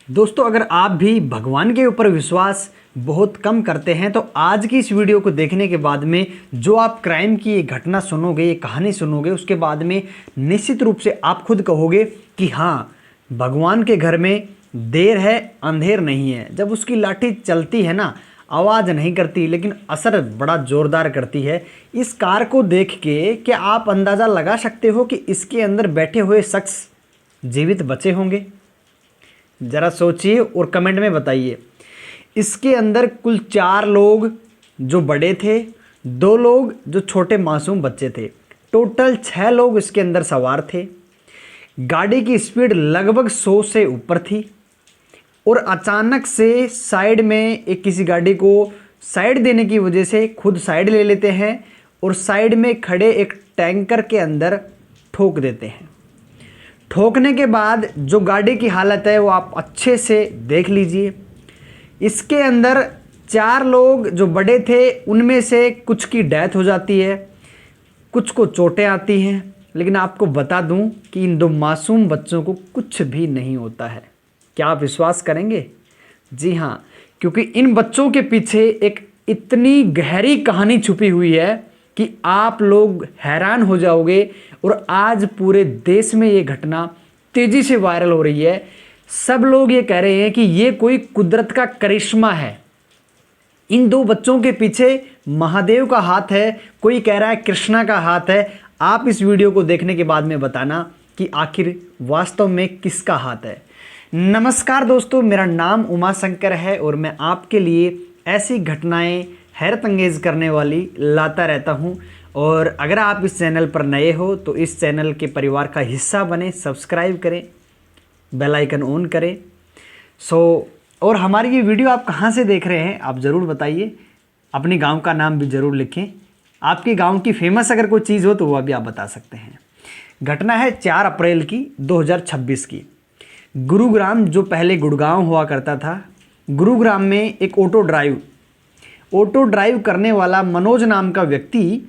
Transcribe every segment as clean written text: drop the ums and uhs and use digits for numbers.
दोस्तों, अगर आप भी भगवान के ऊपर विश्वास बहुत कम करते हैं तो आज की इस वीडियो को देखने के बाद में जो आप क्राइम की ये घटना सुनोगे, ये कहानी सुनोगे, उसके बाद में निश्चित रूप से आप खुद कहोगे कि हाँ, भगवान के घर में देर है अंधेर नहीं है। जब उसकी लाठी चलती है ना, आवाज़ नहीं करती लेकिन असर बड़ा ज़ोरदार करती है। इस कार को देख के क्या आप अंदाज़ा लगा सकते हो कि इसके अंदर बैठे हुए शख्स जीवित बचे होंगे? ज़रा सोचिए और कमेंट में बताइए। इसके अंदर कुल 4 लोग जो बड़े थे, 2 लोग जो छोटे मासूम बच्चे थे, टोटल 6 लोग इसके अंदर सवार थे। गाड़ी की स्पीड लगभग 100 से ऊपर थी और अचानक से साइड में एक किसी गाड़ी को साइड देने की वजह से खुद साइड ले लेते हैं और साइड में खड़े एक टैंकर के अंदर ठोक देते हैं। ठोकने के बाद जो गाड़ी की हालत है वो आप अच्छे से देख लीजिए। इसके अंदर 4 लोग जो बड़े थे उनमें से कुछ की डेथ हो जाती है, कुछ को चोटें आती हैं, लेकिन आपको बता दूं कि इन 2 मासूम बच्चों को कुछ भी नहीं होता है। क्या आप विश्वास करेंगे? जी हाँ, क्योंकि इन बच्चों के पीछे एक इतनी गहरी कहानी छुपी हुई है कि आप लोग हैरान हो जाओगे। और आज पूरे देश में ये घटना तेजी से वायरल हो रही है। सब लोग ये कह रहे हैं कि ये कोई कुदरत का करिश्मा है। इन 2 बच्चों के पीछे महादेव का हाथ है, कोई कह रहा है कृष्णा का हाथ है। आप इस वीडियो को देखने के बाद में बताना कि आखिर वास्तव में किसका हाथ है। नमस्कार दोस्तों, मेरा नाम उमा शंकर है और मैं आपके लिए ऐसी घटनाएं हैरत अंगेज करने वाली लाता रहता हूं। और अगर आप इस चैनल पर नए हो तो इस चैनल के परिवार का हिस्सा बने, सब्सक्राइब करें, बेल आइकन ऑन करें। और हमारी ये वीडियो आप कहाँ से देख रहे हैं आप ज़रूर बताइए। अपने गांव का नाम भी ज़रूर लिखें। आपके गांव की फेमस अगर कोई चीज़ हो तो वह भी आप बता सकते हैं। घटना है 4 अप्रैल की 2026 की। गुरुग्राम, जो पहले गुड़गांव हुआ करता था, गुरुग्राम में एक ऑटो ड्राइव करने वाला मनोज नाम का व्यक्ति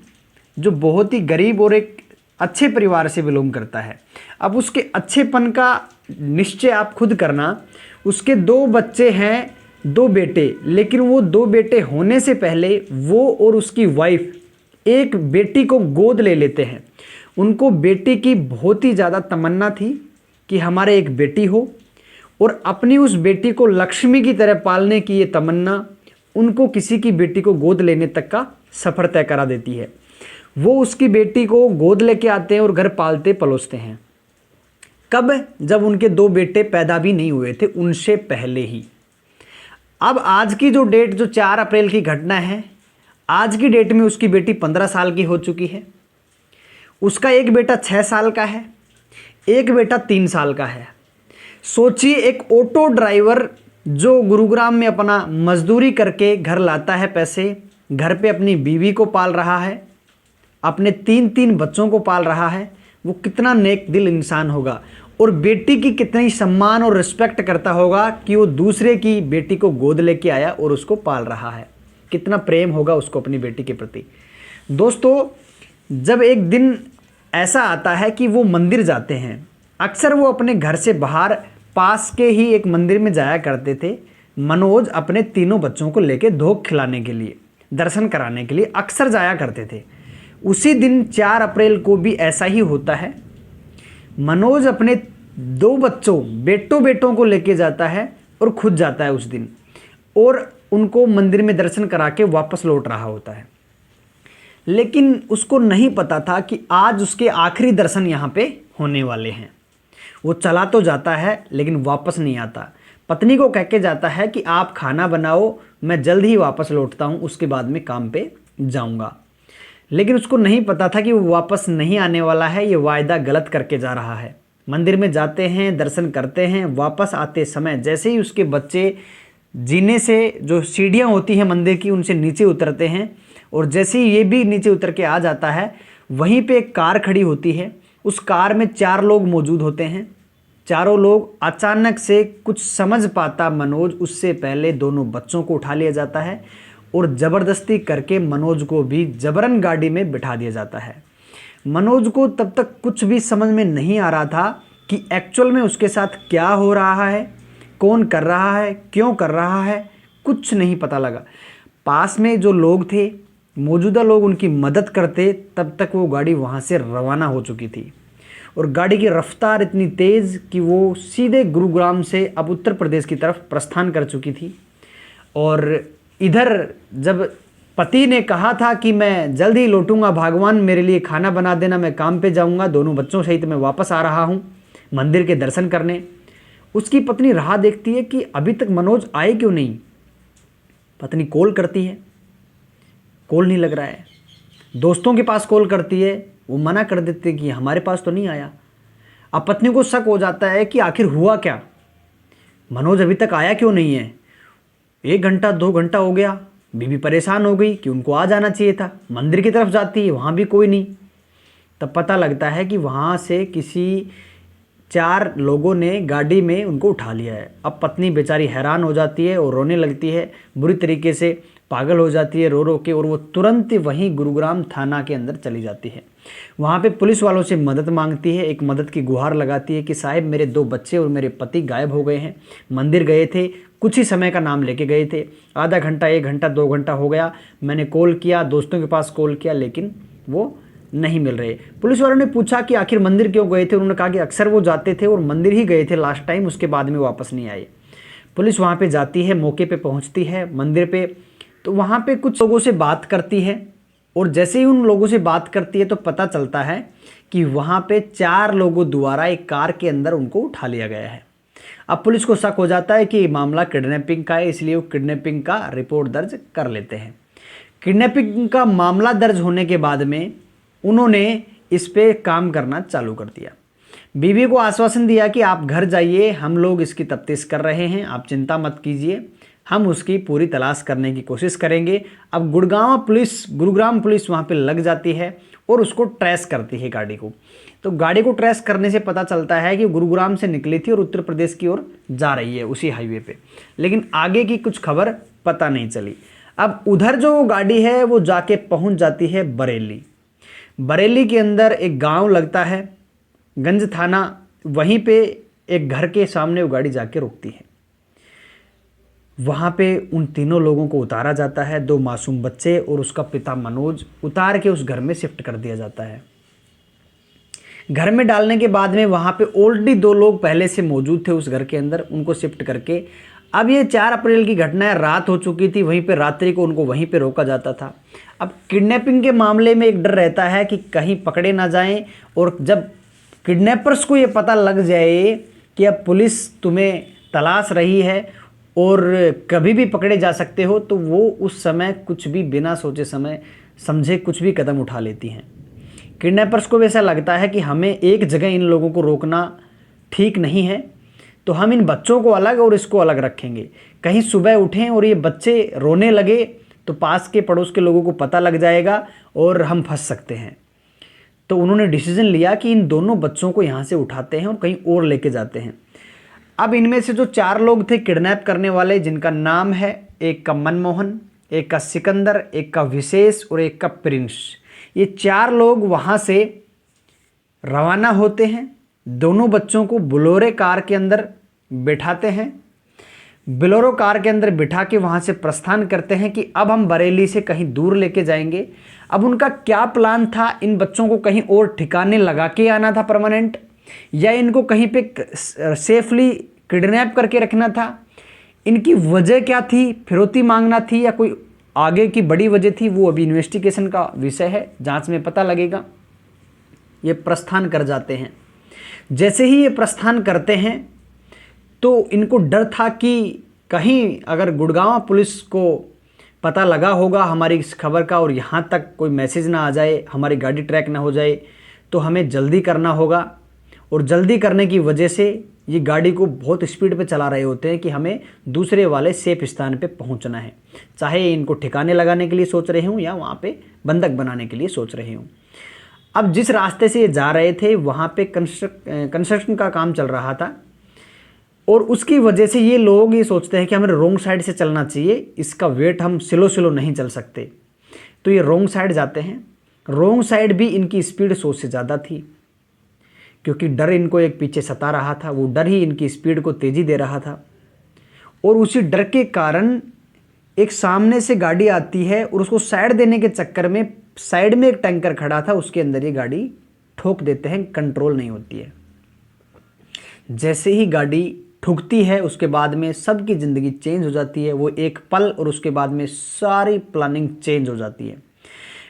जो बहुत ही गरीब और एक अच्छे परिवार से बिलोंग करता है। अब उसके अच्छेपन का निश्चय आप खुद करना। उसके 2 बच्चे हैं, 2 बेटे, लेकिन वो 2 बेटे होने से पहले वो और उसकी वाइफ एक बेटी को गोद ले लेते हैं। उनको बेटी की बहुत ही ज़्यादा तमन्ना थी कि हमारे एक बेटी हो, और अपनी उस बेटी को लक्ष्मी की तरह पालने की ये तमन्ना उनको किसी की बेटी को गोद लेने तक का सफ़र तय करा देती है। वो उसकी बेटी को गोद लेके आते हैं और घर पालते पलोसते हैं। कब? जब उनके 2 बेटे पैदा भी नहीं हुए थे, उनसे पहले ही। अब आज की जो डेट, जो 4 अप्रैल की घटना है, आज की डेट में उसकी बेटी 15 साल की हो चुकी है। उसका एक बेटा 6 साल का है, एक बेटा 3 साल का है। सोचिए, एक ऑटो ड्राइवर जो गुरुग्राम में अपना मजदूरी करके घर लाता है पैसे, घर पे अपनी बीवी को पाल रहा है, अपने 3 बच्चों को पाल रहा है, वो कितना नेक दिल इंसान होगा और बेटी की कितनी सम्मान और रिस्पेक्ट करता होगा कि वो दूसरे की बेटी को गोद लेके आया और उसको पाल रहा है। कितना प्रेम होगा उसको अपनी बेटी के प्रति। दोस्तों, जब एक दिन ऐसा आता है कि वो मंदिर जाते हैं, अक्सर वो अपने घर से बाहर पास के ही एक मंदिर में जाया करते थे। मनोज अपने 3 बच्चों को लेके धोख खिलाने के लिए, दर्शन कराने के लिए अक्सर जाया करते थे। उसी दिन 4 अप्रैल को भी ऐसा ही होता है। मनोज अपने 2 बच्चों, बेटों को लेके जाता है और खुद जाता है उस दिन, और उनको मंदिर में दर्शन करा के वापस लौट रहा होता है। लेकिन उसको नहीं पता था कि आज उसके आखिरी दर्शन यहाँ पे होने वाले हैं। वो चला तो जाता है लेकिन वापस नहीं आता। पत्नी को कह के जाता है कि आप खाना बनाओ, मैं जल्द ही वापस लौटता हूँ, उसके बाद में काम पे जाऊँगा। लेकिन उसको नहीं पता था कि वो वापस नहीं आने वाला है, ये वायदा गलत करके जा रहा है। मंदिर में जाते हैं, दर्शन करते हैं, वापस आते समय जैसे ही उसके बच्चे जीने से, जो सीढ़ियाँ होती हैं मंदिर की, उनसे नीचे उतरते हैं, और जैसे ही ये भी नीचे उतर के आ जाता है, वहीं पे एक कार खड़ी होती है। उस कार में 4 लोग मौजूद होते हैं। चारों लोग अचानक से कुछ समझ पाता मनोज, उससे पहले दोनों बच्चों को उठा लिया जाता है और ज़बरदस्ती करके मनोज को भी जबरन गाड़ी में बिठा दिया जाता है। मनोज को तब तक कुछ भी समझ में नहीं आ रहा था कि एक्चुअल में उसके साथ क्या हो रहा है, कौन कर रहा है, क्यों कर रहा है, कुछ नहीं पता लगा। पास में जो लोग थे, मौजूदा लोग उनकी मदद करते, तब तक वो गाड़ी वहाँ से रवाना हो चुकी थी। और गाड़ी की रफ्तार इतनी तेज़ कि वो सीधे गुरुग्राम से अब उत्तर प्रदेश की तरफ प्रस्थान कर चुकी थी। और इधर जब पति ने कहा था कि मैं जल्द ही लौटूंगा, भगवान मेरे लिए खाना बना देना, मैं काम पे जाऊंगा, दोनों बच्चों सहित मैं वापस आ रहा हूं मंदिर के दर्शन करने, उसकी पत्नी राह देखती है कि अभी तक मनोज आए क्यों नहीं। पत्नी कॉल करती है, कॉल नहीं लग रहा है। दोस्तों के पास कॉल करती है, वो मना कर देते कि हमारे पास तो नहीं आया। अब पत्नी को शक हो जाता है कि आखिर हुआ क्या, मनोज अभी तक आया क्यों नहीं है। 1 घंटा 2 घंटा हो गया। बीवी परेशान हो गई कि उनको आ जाना चाहिए था। मंदिर की तरफ जाती है, वहाँ भी कोई नहीं। तब पता लगता है कि वहाँ से किसी 4 लोगों ने गाड़ी में उनको उठा लिया है। अब पत्नी बेचारी हैरान हो जाती है और रोने लगती है, बुरी तरीके से पागल हो जाती है रो रो के, और वो तुरंत वहीं गुरुग्राम थाना के अंदर चली जाती है। वहाँ पे पुलिस वालों से मदद मांगती है, एक मदद की गुहार लगाती है कि साहब मेरे 2 बच्चे और मेरे पति गायब हो गए हैं, मंदिर गए थे, कुछ ही समय का नाम लेके गए थे, आधा घंटा 1 घंटा 2 घंटा हो गया, मैंने कॉल किया, दोस्तों के पास कॉल किया, लेकिन वो नहीं मिल रहे। पुलिस वालों ने पूछा कि आखिर मंदिर क्यों गए थे। उन्होंने कहा कि अक्सर वो जाते थे और मंदिर ही गए थे लास्ट टाइम, उसके बाद में वापस नहीं आए। पुलिस वहाँ पे जाती है, मौके पे पहुँचती है मंदिर पे, तो वहाँ पे कुछ लोगों से बात करती है, और जैसे ही उन लोगों से बात करती है तो पता चलता है कि वहाँ पे 4 लोगों द्वारा एक कार के अंदर उनको उठा लिया गया है। अब पुलिस को शक हो जाता है कि मामला किडनैपिंग का है, इसलिए वो किडनैपिंग का रिपोर्ट दर्ज कर लेते हैं। किडनैपिंग का मामला दर्ज होने के बाद में उन्होंने इस पे काम करना चालू कर दिया। बीवी को आश्वासन दिया कि आप घर जाइए, हम लोग इसकी तफ्तीश कर रहे हैं, आप चिंता मत कीजिए, हम उसकी पूरी तलाश करने की कोशिश करेंगे। अब गुरुग्राम पुलिस वहाँ पे लग जाती है और उसको ट्रेस करती है गाड़ी को। तो गाड़ी को ट्रेस करने से पता चलता है कि गुरुग्राम से निकली थी और उत्तर प्रदेश की ओर जा रही है उसी हाईवे पे, लेकिन आगे की कुछ खबर पता नहीं चली। अब उधर जो गाड़ी है वो जाके पहुँच जाती है बरेली। बरेली के अंदर एक गाँव लगता है, गंज थाना, वहीं पे एक घर के सामने वो गाड़ी जाके रुकती है। वहाँ पे उन तीनों लोगों को उतारा जाता है, 2 मासूम बच्चे और उसका पिता मनोज, उतार के उस घर में शिफ्ट कर दिया जाता है। घर में डालने के बाद में वहाँ पे ऑलरेडी 2 लोग पहले से मौजूद थे उस घर के अंदर, उनको शिफ्ट करके, अब ये 4 अप्रैल की घटना है, रात हो चुकी थी, वहीं पे रात्रि को उनको वहीं पे रोका जाता था। अब किडनैपिंग के मामले में एक डर रहता है कि कहीं पकड़े ना जाएं, और जब किडनैपर्स को ये पता लग जाए कि अब पुलिस तुम्हें तलाश रही है और कभी भी पकड़े जा सकते हो, तो वो उस समय कुछ भी बिना सोचे समझे कुछ भी कदम उठा लेती हैं। किडनैपर्स को वैसा लगता है कि हमें एक जगह इन लोगों को रोकना ठीक नहीं है, तो हम इन बच्चों को अलग और इसको अलग रखेंगे। कहीं सुबह उठें और ये बच्चे रोने लगे तो पास के पड़ोस के लोगों को पता लग जाएगा और हम फंस सकते हैं। तो उन्होंने डिसीजन लिया कि इन दोनों बच्चों को यहाँ से उठाते हैं और कहीं और लेके जाते हैं। अब इनमें से जो 4 लोग थे किडनैप करने वाले, जिनका नाम है, एक का मनमोहन, एक का सिकंदर, एक का विशेष और एक का प्रिंस, ये 4 लोग वहाँ से रवाना होते हैं। दोनों बच्चों को बोलेरो कार के अंदर बिठाते हैं, बोलेरो कार के अंदर बिठा के वहाँ से प्रस्थान करते हैं कि अब हम बरेली से कहीं दूर लेके जाएंगे। अब उनका क्या प्लान था, इन बच्चों को कहीं और ठिकाने लगा के आना था परमानेंट, या इनको कहीं पे सेफली किडनैप करके रखना था, इनकी वजह क्या थी, फिरौती मांगना थी या कोई आगे की बड़ी वजह थी, वो अभी इन्वेस्टिगेशन का विषय है, जांच में पता लगेगा। ये प्रस्थान कर जाते हैं। जैसे ही ये प्रस्थान करते हैं तो इनको डर था कि कहीं अगर गुड़गांव पुलिस को पता लगा होगा हमारी इस खबर का और यहाँ तक कोई मैसेज ना आ जाए, हमारी गाड़ी ट्रैक ना हो जाए, तो हमें जल्दी करना होगा। और जल्दी करने की वजह से ये गाड़ी को बहुत स्पीड पे चला रहे होते हैं कि हमें दूसरे वाले सेफ स्थान पे पहुंचना है, चाहे इनको ठिकाने लगाने के लिए सोच रहे हूँ या वहाँ पे बंधक बनाने के लिए सोच रहे हूँ। अब जिस रास्ते से ये जा रहे थे वहाँ पे कंस्ट्रक्शन का काम चल रहा था, और उसकी वजह से ये लोग ये सोचते हैं कि हमें रोंग साइड से चलना चाहिए, इसका वेट हम स्लो नहीं चल सकते, तो ये रोंग साइड जाते हैं। रोंग साइड भी इनकी स्पीड 100 से ज़्यादा थी, क्योंकि डर इनको एक पीछे सता रहा था, वो डर ही इनकी स्पीड को तेज़ी दे रहा था। और उसी डर के कारण एक सामने से गाड़ी आती है और उसको साइड देने के चक्कर में साइड में एक टैंकर खड़ा था, उसके अंदर ये गाड़ी ठोक देते हैं, कंट्रोल नहीं होती है। जैसे ही गाड़ी ठुकती है उसके बाद में सबकी ज़िंदगी चेंज हो जाती है, वो एक पल, और उसके बाद में सारी प्लानिंग चेंज हो जाती है।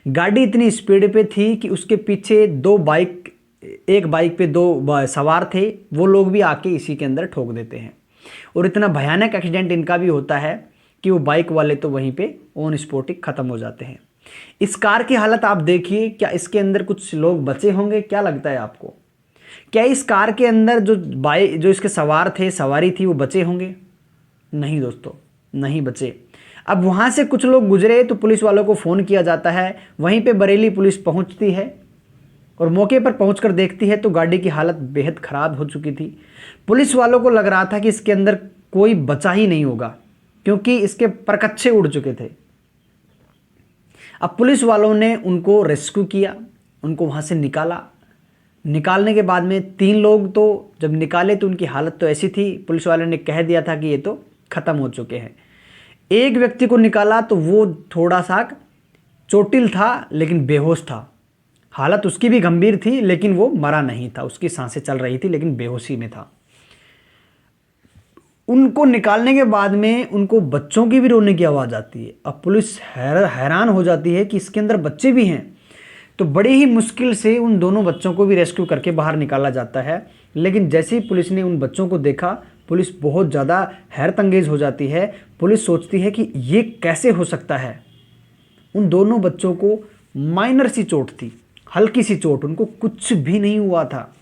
गाड़ी इतनी स्पीड पे थी कि उसके पीछे एक बाइक पे दो सवार थे, वो लोग भी आके इसी के अंदर ठोक देते हैं। और इतना भयानक एक्सीडेंट इनका भी होता है कि वो बाइक वाले तो वहीं पे ऑन स्पॉट ही ख़त्म हो जाते हैं। इस कार की हालत आप देखिए, क्या इसके अंदर कुछ लोग बचे होंगे? क्या लगता है आपको? क्या इस कार के अंदर जो इसके सवारी थी वो बचे होंगे? नहीं दोस्तों, नहीं बचे। अब वहाँ से कुछ लोग गुजरे तो पुलिस वालों को फ़ोन किया जाता है, वहीं पे बरेली पुलिस पहुँचती है और मौके पर पहुंचकर देखती है तो गाड़ी की हालत बेहद ख़राब हो चुकी थी। पुलिस वालों को लग रहा था कि इसके अंदर कोई बचा ही नहीं होगा, क्योंकि इसके परकच्चे उड़ चुके थे। अब पुलिस वालों ने उनको रेस्क्यू किया, उनको वहाँ से निकालने के बाद में 3 लोग तो जब निकाले तो उनकी हालत तो ऐसी थी, पुलिस वालों ने कह दिया था कि ये तो ख़त्म हो चुके हैं। एक व्यक्ति को निकाला तो वो थोड़ा सा चोटिल था लेकिन बेहोश था, हालत उसकी भी गंभीर थी, लेकिन वो मरा नहीं था, उसकी सांसें चल रही थी लेकिन बेहोशी में था। उनको निकालने के बाद में उनको बच्चों की भी रोने की आवाज़ आती है। अब पुलिस हैरान हो जाती है कि इसके अंदर बच्चे भी हैं, तो बड़ी ही मुश्किल से उन दोनों बच्चों को भी रेस्क्यू करके बाहर निकाला जाता है। लेकिन जैसे ही पुलिस ने उन बच्चों को देखा, पुलिस बहुत ज़्यादा हैरत अंगेज हो जाती है। पुलिस सोचती है कि ये कैसे हो सकता है। उन दोनों बच्चों को माइनर सी चोट थी, हल्की सी चोट, उनको कुछ भी नहीं हुआ था।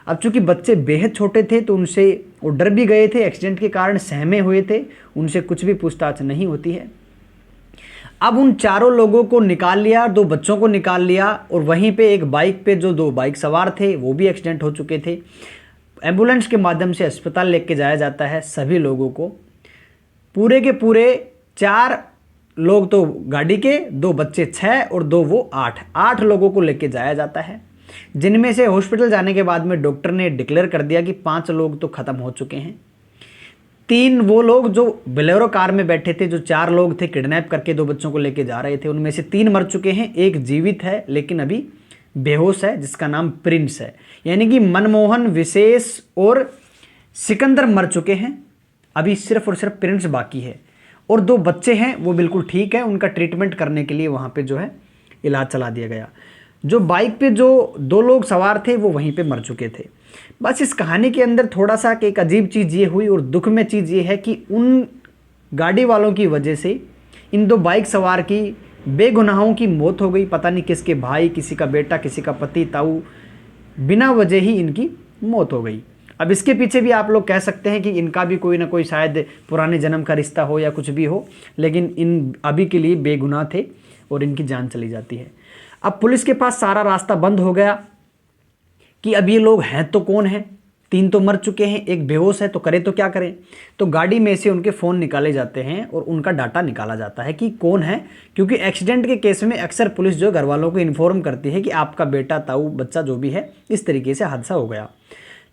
अब चूंकि बच्चे बेहद छोटे थे तो उनसे वो डर भी गए थे, एक्सीडेंट के कारण सहमे हुए थे, उनसे कुछ भी पूछताछ नहीं होती है। अब उन चारों लोगों को निकाल लिया, 2 बच्चों को निकाल लिया, और वहीं पे एक बाइक पे जो 2 बाइक सवार थे वो भी एक्सीडेंट हो चुके थे। एम्बुलेंस के माध्यम से अस्पताल लेके जाया जाता है सभी लोगों को। पूरे के पूरे 4 लोग तो गाड़ी के, 2 बच्चे 6 और 2 वो 8 लोगों को लेके जाया जाता है, जिनमें से हॉस्पिटल जाने के बाद में डॉक्टर ने डिक्लेयर कर दिया कि 5 लोग तो ख़त्म हो चुके हैं। 3 वो लोग जो बोलेरो कार में बैठे थे, जो 4 लोग थे किडनैप करके 2 बच्चों को लेके जा रहे थे, उनमें से 3 मर चुके हैं, 1 जीवित है लेकिन अभी बेहोश है, जिसका नाम प्रिंस है। यानी कि मनमोहन, विशेष और सिकंदर मर चुके हैं, अभी सिर्फ और सिर्फ प्रिंस बाकी है। और 2 बच्चे हैं वो बिल्कुल ठीक है, उनका ट्रीटमेंट करने के लिए वहाँ पे जो है इलाज चला दिया गया। जो बाइक पे जो 2 लोग सवार थे वो वहीं पे मर चुके थे। बस इस कहानी के अंदर थोड़ा सा एक अजीब चीज़ ये हुई और दुख में चीज़ ये है कि उन गाड़ी वालों की वजह से इन 2 बाइक सवार की बेगुनाहों की मौत हो गई। पता नहीं किसके भाई, किसी का बेटा, किसी का पति, ताऊ, बिना वजह ही इनकी मौत हो गई। अब इसके पीछे भी आप लोग कह सकते हैं कि इनका भी कोई ना कोई शायद पुराने जन्म का रिश्ता हो या कुछ भी हो, लेकिन इन अभी के लिए बेगुनाह थे और इनकी जान चली जाती है। अब पुलिस के पास सारा रास्ता बंद हो गया कि अब ये लोग हैं तो कौन हैं, 3 तो मर चुके हैं, 1 बेहोश है, तो करे तो क्या करें। तो गाड़ी में से उनके फ़ोन निकाले जाते हैं और उनका डाटा निकाला जाता है कि कौन है, क्योंकि एक्सीडेंट के केस में अक्सर पुलिस जो घर वालों को इन्फॉर्म करती है कि आपका बेटा, ताऊ, बच्चा जो भी है इस तरीके से हादसा हो गया।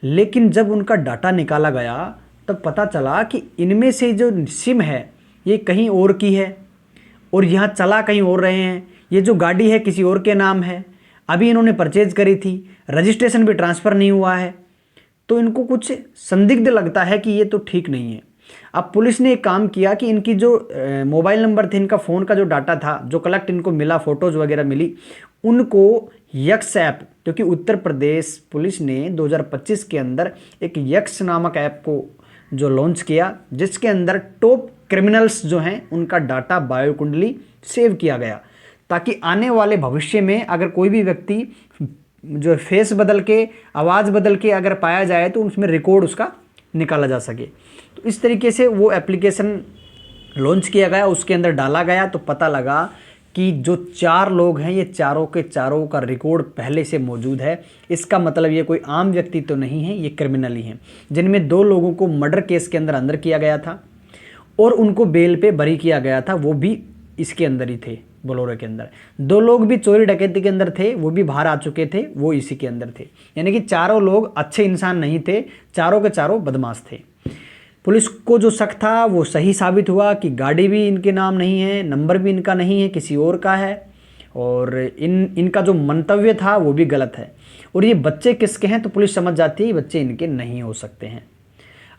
लेकिन जब उनका डाटा निकाला गया तब पता चला कि इनमें से जो सिम है ये कहीं और की है और यहाँ चला कहीं और रहे हैं। ये जो गाड़ी है किसी और के नाम है, अभी इन्होंने परचेज करी थी, रजिस्ट्रेशन भी ट्रांसफ़र नहीं हुआ है, तो इनको कुछ संदिग्ध लगता है कि ये तो ठीक नहीं है। अब पुलिस ने एक काम किया कि इनकी जो मोबाइल नंबर थे, इनका फ़ोन का जो डाटा था, जो कलेक्ट इनको मिला, फ़ोटोज़ वगैरह मिली, उनको यक्स ऐप, क्योंकि उत्तर प्रदेश पुलिस ने 2025 के अंदर एक यक्स नामक ऐप को जो लॉन्च किया, जिसके अंदर टॉप क्रिमिनल्स जो हैं उनका डाटा, बायो कुंडली सेव किया गया, ताकि आने वाले भविष्य में अगर कोई भी व्यक्ति जो फेस बदल के, आवाज़ बदल के अगर पाया जाए तो उसमें रिकॉर्ड उसका निकाला जा सके। तो इस तरीके से वो एप्लीकेशन लॉन्च किया गया, उसके अंदर डाला गया तो पता लगा कि जो 4 लोग हैं ये चारों के चारों का रिकॉर्ड पहले से मौजूद है। इसका मतलब ये कोई आम व्यक्ति तो नहीं है, ये क्रिमिनल ही हैं, जिनमें 2 लोगों को मर्डर केस के अंदर किया गया था और उनको बेल पे बरी किया गया था, वो भी इसके अंदर ही थे, बोलेरो के अंदर। 2 लोग भी चोरी डकैती के अंदर थे, वो भी बाहर आ चुके थे, वो इसी के अंदर थे। यानी कि चारों लोग अच्छे इंसान नहीं थे, चारों के चारों बदमाश थे। पुलिस को जो शक था वो सही साबित हुआ कि गाड़ी भी इनके नाम नहीं है, नंबर भी इनका नहीं है, किसी और का है, और इनका जो मंतव्य था वो भी गलत है। और ये बच्चे किसके हैं तो पुलिस समझ जाती है बच्चे इनके नहीं हो सकते हैं।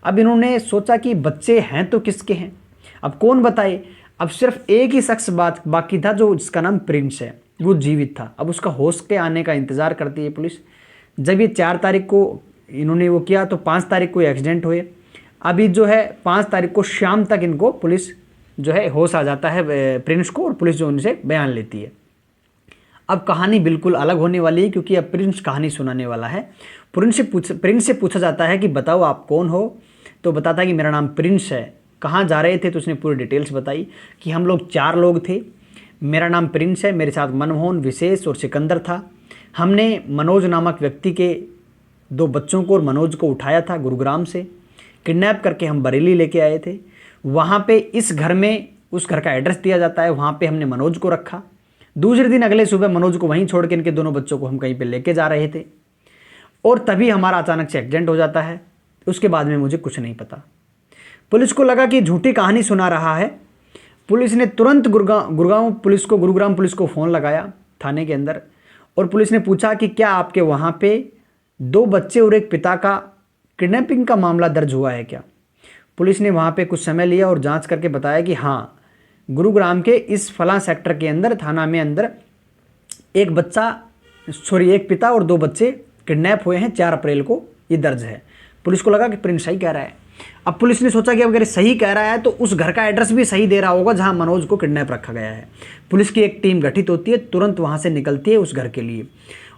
अब इन्होंने सोचा कि बच्चे हैं तो किसके हैं, अब कौन बताए। अब सिर्फ एक ही शख्स बाकी था जो जिसका नाम प्रिंस है, वो जीवित था। अब उसका होश के आने का इंतज़ार करती है पुलिस। जब ये 4 तारीख को इन्होंने वो किया तो 5 तारीख को एक्सीडेंट हुए। अभी जो है 5 तारीख को शाम तक इनको पुलिस जो है होश आ जाता है प्रिंस को, और पुलिस जो उनसे बयान लेती है। अब कहानी बिल्कुल अलग होने वाली है, क्योंकि अब प्रिंस कहानी सुनाने वाला है। प्रिंस से पूछा जाता है कि बताओ आप कौन हो, तो बताता है कि मेरा नाम प्रिंस है। कहाँ जा रहे थे तो उसने पूरी डिटेल्स बताई कि हम लोग 4 लोग थे, मेरा नाम प्रिंस है, मेरे साथ मनमोहन, विशेष और सिकंदर था। हमने मनोज नामक व्यक्ति के 2 बच्चों को और मनोज को उठाया था गुरुग्राम से, किडनैप करके हम बरेली लेके आए थे। वहाँ पे इस घर में, उस घर का एड्रेस दिया जाता है, वहाँ पे हमने मनोज को रखा। दूसरे दिन अगले सुबह मनोज को वहीं छोड़ के इनके दोनों बच्चों को हम कहीं पे लेके जा रहे थे, और तभी हमारा अचानक से एक्सीडेंट हो जाता है। उसके बाद में मुझे कुछ नहीं पता। पुलिस को लगा कि झूठी कहानी सुना रहा है। पुलिस ने तुरंत गुरुग्राम पुलिस को फ़ोन लगाया थाने के अंदर, और पुलिस ने पूछा कि क्या आपके वहाँ पे 2 बच्चे और एक पिता का किडनैपिंग का मामला दर्ज हुआ है क्या। पुलिस ने वहाँ पे कुछ समय लिया और जांच करके बताया कि हाँ, गुरुग्राम के इस फलां सेक्टर के अंदर थाना में अंदर एक पिता और 2 बच्चे किडनैप हुए हैं, 4 अप्रैल को ये दर्ज है। पुलिस को लगा कि प्रिंस सही कह रहा है। अब पुलिस ने सोचा कि अगर सही कह रहा है तो उस घर का एड्रेस भी सही दे रहा होगा जहां मनोज को किडनैप रखा गया है। पुलिस की एक टीम गठित होती है, तुरंत वहां से निकलती है उस घर के लिए,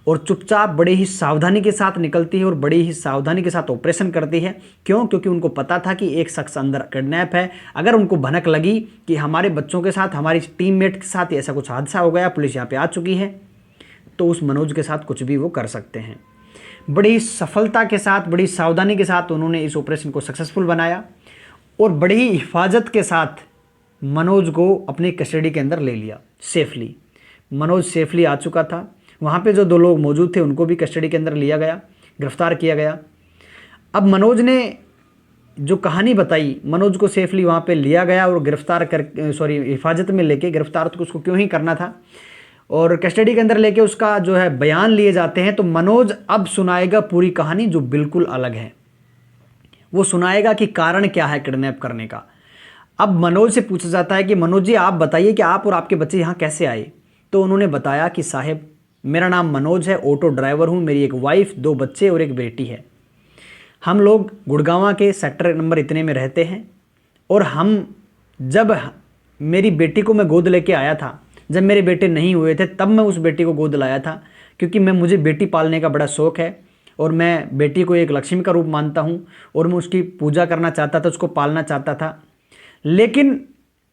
और चुपचाप बड़े ही सावधानी के साथ निकलती है और बड़ी ही सावधानी के साथ ऑपरेशन करती है। क्यों? क्योंकि उनको पता था कि एक शख्स अंदर किडनैप है। अगर उनको भनक लगी कि हमारे बच्चों के साथ, हमारी टीममेट के साथ ऐसा कुछ हादसा हो गया, पुलिस यहाँ पे आ चुकी है, तो उस मनोज के साथ कुछ भी वो कर सकते हैं। बड़ी सफलता के साथ, बड़ी सावधानी के साथ उन्होंने इस ऑपरेशन को सक्सेसफुल बनाया, और बड़ी ही हिफाजत के साथ मनोज को अपनी कस्टडी के अंदर ले लिया सेफली। मनोज सेफली आ चुका था। वहाँ पे जो 2 लोग मौजूद थे उनको भी कस्टडी के अंदर लिया गया, गिरफ्तार किया गया। अब मनोज ने जो कहानी बताई, मनोज को सेफली वहाँ पे लिया गया और हिफाजत में लेके, गिरफ्तार तो उसको क्यों ही करना था, और कस्टडी के अंदर लेके उसका जो है बयान लिए जाते हैं। तो मनोज अब सुनाएगा पूरी कहानी जो बिल्कुल अलग है। वो सुनाएगा कि कारण क्या है किडनैप करने का। अब मनोज से पूछा जाता है कि मनोज जी आप बताइए कि आप और आपके बच्चे यहाँ कैसे आए। तो उन्होंने बताया कि साहब मेरा नाम मनोज है, ऑटो ड्राइवर हूँ, मेरी एक वाइफ, 2 बच्चे और एक बेटी है। हम लोग गुड़गांव के सेक्टर नंबर इतने में रहते हैं, और जब मेरी बेटी को मैं गोद लेके आया था, जब मेरे बेटे नहीं हुए थे तब मैं उस बेटी को गोद लाया था, क्योंकि मुझे बेटी पालने का बड़ा शौक़ है, और मैं बेटी को एक लक्ष्मी का रूप मानता हूँ, और मैं उसकी पूजा करना चाहता था, उसको पालना चाहता था। लेकिन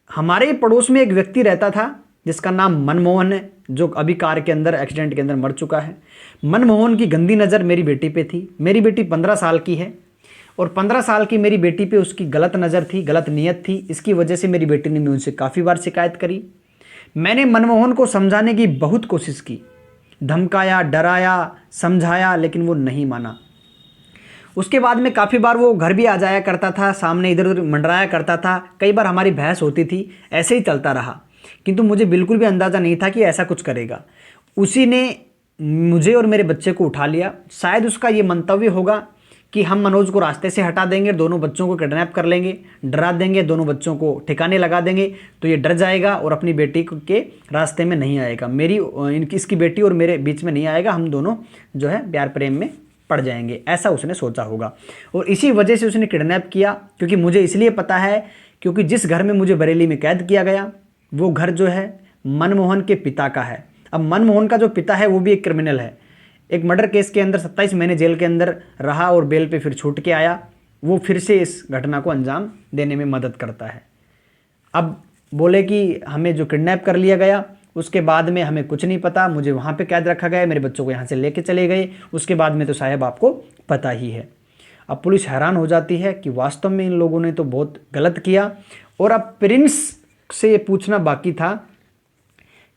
हमारे पड़ोस में एक व्यक्ति रहता था जिसका नाम मनमोहन है, जो अभी कार के अंदर एक्सीडेंट के अंदर मर चुका है। मनमोहन की गंदी नज़र मेरी बेटी पे थी। मेरी बेटी 15 साल की है, और 15 साल की मेरी बेटी पे उसकी गलत नज़र थी, गलत नीयत थी। इसकी वजह से मेरी बेटी ने मुझसे काफ़ी बार शिकायत करी। मैंने मनमोहन को समझाने की बहुत कोशिश की, धमकाया, डराया, समझाया, लेकिन वो नहीं माना। उसके बाद में काफ़ी बार वो घर भी आ जाया करता था, सामने इधर उधर मंडराया करता था, कई बार हमारी बहस होती थी, ऐसे ही चलता रहा। किंतु मुझे बिल्कुल भी अंदाज़ा नहीं था कि ऐसा कुछ करेगा। उसी ने मुझे और मेरे बच्चे को उठा लिया। शायद उसका ये मंतव्य होगा कि हम मनोज को रास्ते से हटा देंगे, दोनों बच्चों को किडनैप कर लेंगे, डरा देंगे, दोनों बच्चों को ठिकाने लगा देंगे, तो ये डर जाएगा और अपनी बेटी के रास्ते में नहीं आएगा, इसकी बेटी और मेरे बीच में नहीं आएगा, हम दोनों जो है प्यार प्रेम में पड़ जाएंगे, ऐसा उसने सोचा होगा। और इसी वजह से उसने किडनैप किया। क्योंकि मुझे इसलिए पता है क्योंकि जिस घर में मुझे बरेली में कैद किया गया वो घर जो है मनमोहन के पिता का है। अब मनमोहन का जो पिता है वो भी एक क्रिमिनल है, एक मर्डर केस के अंदर 27 महीने जेल के अंदर रहा और बेल पे फिर छूट के आया। वो फिर से इस घटना को अंजाम देने में मदद करता है। अब बोले कि हमें जो किडनैप कर लिया गया उसके बाद में हमें कुछ नहीं पता, मुझे वहाँ पे कैद रखा गया, मेरे बच्चों को यहाँ से लेके चले गए, उसके बाद में तो साहब आपको पता ही है। अब पुलिस हैरान हो जाती है कि वास्तव में इन लोगों ने तो बहुत गलत किया। और अब प्रिंस से ये पूछना बाकी था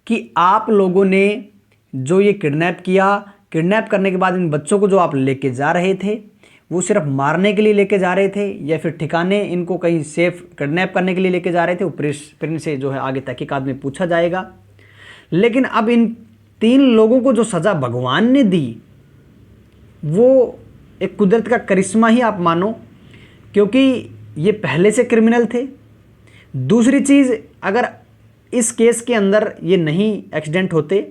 कि आप लोगों ने जो ये किडनैप किया, किडनैप करने के बाद इन बच्चों को जो आप लेके जा रहे थे वो सिर्फ मारने के लिए लेके जा रहे थे या फिर ठिकाने इनको कहीं सेफ किडनैप करने के लिए लेके जा रहे थे, वो प्रिंस से जो है आगे तहकीकात में पूछा जाएगा। लेकिन अब इन 3 लोगों को जो सज़ा भगवान ने दी वो एक कुदरत का करिश्मा ही आप मानो, क्योंकि ये पहले से क्रिमिनल थे। दूसरी चीज़, अगर इस केस के अंदर ये नहीं एक्सीडेंट होते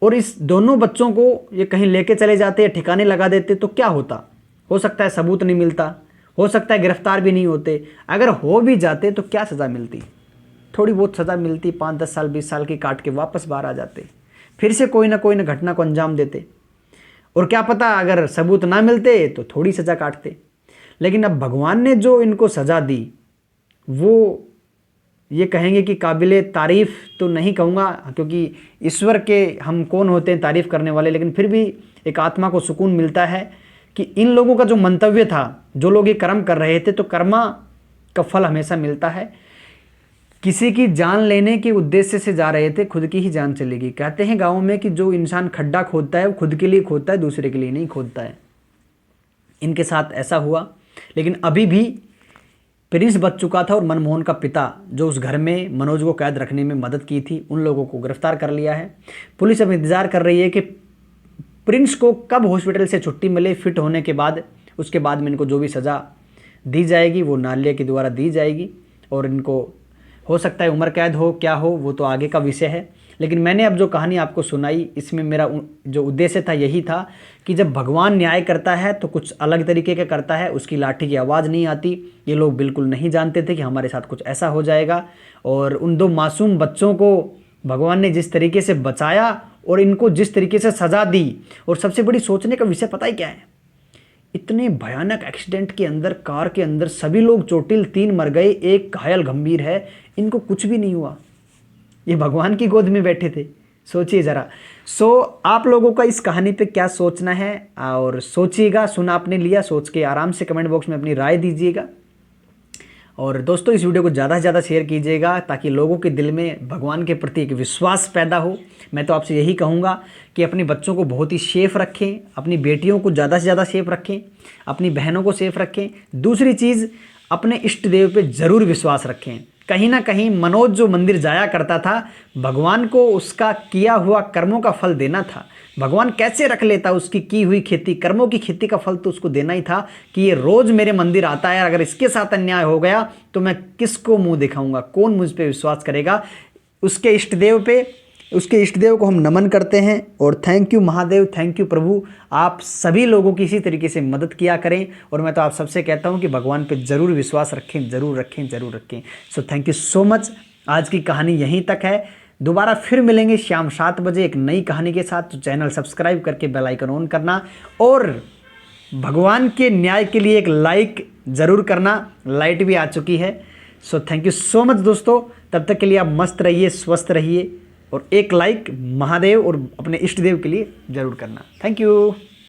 और इस दोनों बच्चों को ये कहीं लेके चले जाते या ठिकाने लगा देते तो क्या होता? हो सकता है सबूत नहीं मिलता, हो सकता है गिरफ्तार भी नहीं होते। अगर हो भी जाते तो क्या सज़ा मिलती? थोड़ी बहुत सज़ा मिलती, 5-10 साल 20 साल की काट के वापस बाहर आ जाते, फिर से कोई ना घटना को अंजाम देते। और क्या पता अगर सबूत ना मिलते तो थोड़ी सज़ा काटते। लेकिन अब भगवान ने जो इनको सज़ा दी वो ये कहेंगे कि काबिले तारीफ़ तो नहीं कहूँगा, क्योंकि ईश्वर के हम कौन होते हैं तारीफ़ करने वाले, लेकिन फिर भी एक आत्मा को सुकून मिलता है कि इन लोगों का जो मंतव्य था, जो लोग ये कर्म कर रहे थे, तो कर्मा का फल हमेशा मिलता है। किसी की जान लेने के उद्देश्य से जा रहे थे, खुद की ही जान चलेगी। कहते हैं गाँव में कि जो इंसान खड्डा खोदता है वो खुद के लिए खोदता है, दूसरे के लिए नहीं खोदता है। इनके साथ ऐसा हुआ। लेकिन अभी भी प्रिंस बच चुका था और मनमोहन का पिता जो उस घर में मनोज को कैद रखने में मदद की थी, उन लोगों को गिरफ्तार कर लिया है। पुलिस अब इंतज़ार कर रही है कि प्रिंस को कब हॉस्पिटल से छुट्टी मिले फिट होने के बाद। उसके बाद में इनको जो भी सज़ा दी जाएगी वो न्यायालय के द्वारा दी जाएगी और इनको हो सकता है उम्र कैद हो, क्या हो वो तो आगे का विषय है। लेकिन मैंने अब जो कहानी आपको सुनाई, इसमें मेरा जो उद्देश्य था यही था कि जब भगवान न्याय करता है तो कुछ अलग तरीके का करता है। उसकी लाठी की आवाज़ नहीं आती। ये लोग बिल्कुल नहीं जानते थे कि हमारे साथ कुछ ऐसा हो जाएगा। और उन 2 मासूम बच्चों को भगवान ने जिस तरीके से बचाया और इनको जिस तरीके से सज़ा दी, और सबसे बड़ी सोचने का विषय पता ही क्या है, इतने भयानक एक्सीडेंट के अंदर, कार के अंदर सभी लोग चोटिल, 3 मर गए, 1 घायल गंभीर है, इनको कुछ भी नहीं हुआ। ये भगवान की गोद में बैठे थे। सोचिए ज़रा। आप लोगों का इस कहानी पे क्या सोचना है और सोचिएगा। सुना आपने लिया, सोच के आराम से कमेंट बॉक्स में अपनी राय दीजिएगा। और दोस्तों इस वीडियो को ज़्यादा से ज़्यादा शेयर कीजिएगा ताकि लोगों के दिल में भगवान के प्रति एक विश्वास पैदा हो। मैं तो आपसे यही कहूँगा कि अपने बच्चों को बहुत ही सेफ रखें, अपनी बेटियों को ज़्यादा से ज़्यादा सेफ रखें, अपनी बहनों को सेफ रखें। दूसरी चीज़, अपने इष्ट देव पे ज़रूर विश्वास रखें। कहीं ना कहीं मनोज जो मंदिर जाया करता था, भगवान को उसका किया हुआ कर्मों का फल देना था। भगवान कैसे रख लेता? उसकी की हुई खेती, कर्मों की खेती का फल तो उसको देना ही था कि ये रोज़ मेरे मंदिर आता है, अगर इसके साथ अन्याय हो गया तो मैं किसको मुंह दिखाऊंगा, कौन मुझ पे विश्वास करेगा? उसके इष्टदेव पे, उसके इष्टदेव को हम नमन करते हैं। और thank you Mahadev, thank you प्रभु। आप सभी लोगों की इसी तरीके से मदद किया करें। और मैं तो आप सबसे कहता हूं कि भगवान पे ज़रूर विश्वास रखें, ज़रूर रखें, ज़रूर रखें। So thank you so much. आज की कहानी यहीं तक है। दोबारा फिर मिलेंगे शाम 7 बजे एक नई कहानी के साथ। तो चैनल सब्सक्राइब करके बेल आइकन ऑन करना और भगवान के न्याय के लिए एक लाइक ज़रूर करना। लाइट भी आ चुकी है। So thank you so much दोस्तों। तब तक के लिए आप मस्त रहिए, स्वस्थ रहिए और एक लाइक महादेव और अपने इष्ट देव के लिए ज़रूर करना। Thank you.